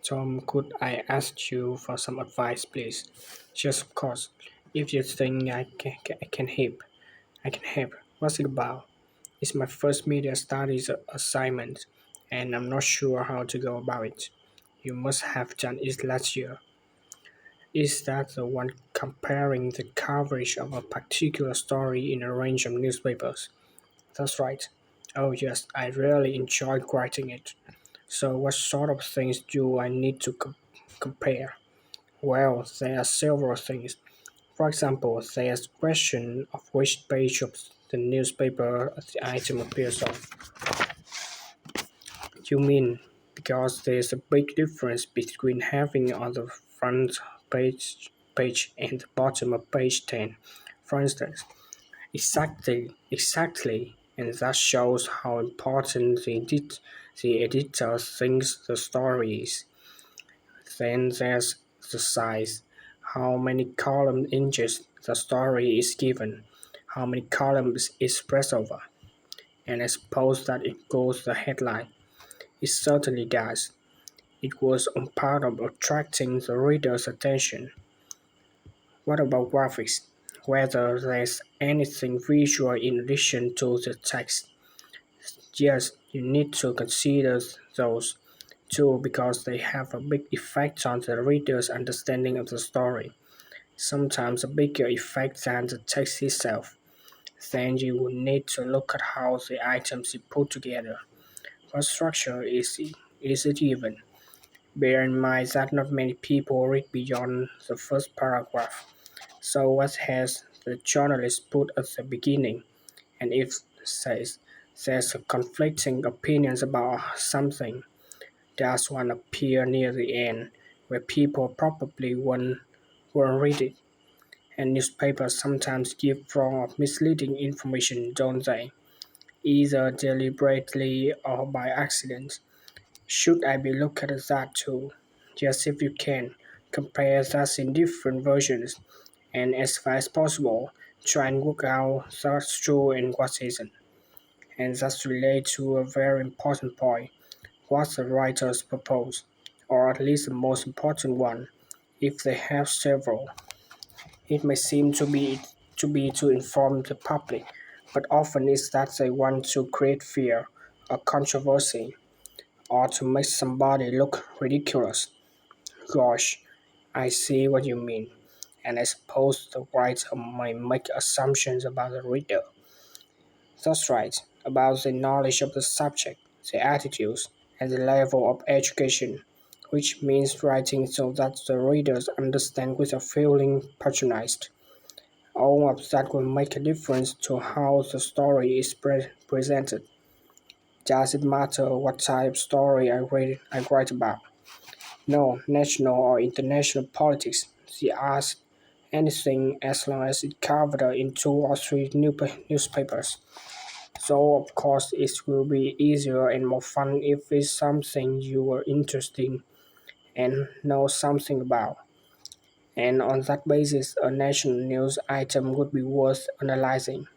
Tom, could I ask you for some advice, please? Just of course. If you think I can help. What's it about? It's my first media studies assignment, and I'm not sure how to go about it. You must have done it last year. Is that the one comparing the coverage of a particular story in a range of newspapers? That's right. Oh yes, I really enjoyed writing it. So what sort of things do I need to compare? Well, there are several things. For example, there's the question of which page of the newspaper the item appears on. You mean because there's a big difference between having on the front page and the bottom of page 10, for instance. Exactly, and that shows how important the editor thinks the story is. Then there's the size, how many column inches the story is given, how many columns is spread over, and I suppose that it goes the headline. It certainly does. It was on part of attracting the reader's attention. What about graphics? Whether there's anything visual in addition to the text. Yes, you need to consider those too because they have a big effect on the reader's understanding of the story, sometimes a bigger effect than the text itself. Then you will need to look at how the items are put together. What structure is it even? Bear in mind that not many people read beyond the first paragraph. So what has the journalist put at the beginning? And if says there's conflicting opinions about something, does one appear near the end, where people probably won't read it? And newspapers sometimes give wrong or misleading information, don't they? Either deliberately or by accident. Should I be looking at that too? Just if you can, compare that in different versions, and as far as possible, try and work out what's true and what isn't. And that's related to a very important point, what the writers propose, or at least the most important one, if they have several. It may seem to inform the public, but often it's that they want to create fear or controversy or to make somebody look ridiculous. Gosh, I see what you mean. And I suppose the writer might make assumptions about the reader. That's right, about the knowledge of the subject, the attitudes, and the level of education, which means writing so that the readers understand without feeling patronized. All of that will make a difference to how the story is presented. Does it matter what type of story I write about? No, national or international politics, the arts, anything as long as it covered in two or three newspapers. So of course it will be easier and more fun if it's something you are interested in and know something about. And on that basis, a national news item would be worth analyzing.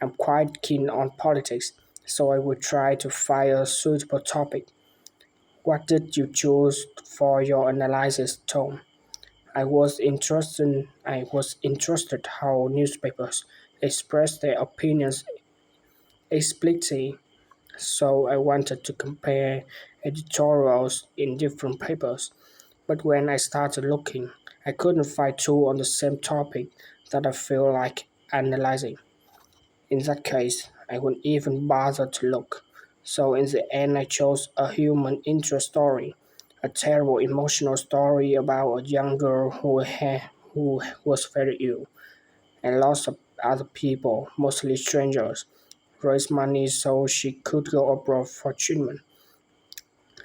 I'm quite keen on politics, so I will try to find a suitable topic. What did you choose for your analysis, Tom? I was interested how newspapers express their opinions explicitly, so I wanted to compare editorials in different papers. But when I started looking, I couldn't find two on the same topic that I feel like analyzing. In that case, I wouldn't even bother to look. So in the end, I chose a human interest story, a terrible emotional story about a young girl who was very ill, and lots of other people, mostly strangers, raised money so she could go abroad for treatment.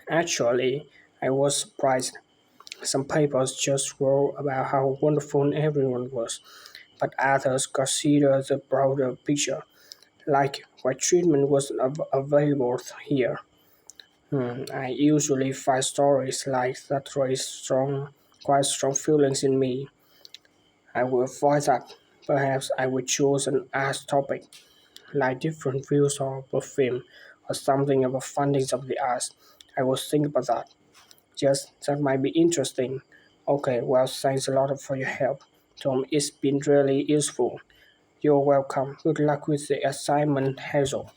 Actually, I was surprised. Some papers just wrote about how wonderful everyone was, but others considered the broader picture, like why treatment wasn't available here. I usually find stories like that raise quite strong feelings in me. I will avoid that. Perhaps I would choose an art topic, like different views of a film or something about fundings of the arts. I will think about that. Just that might be interesting. Okay, well, thanks a lot for your help, Tom. It's been really useful. You're welcome. Good luck with the assignment, Hazel.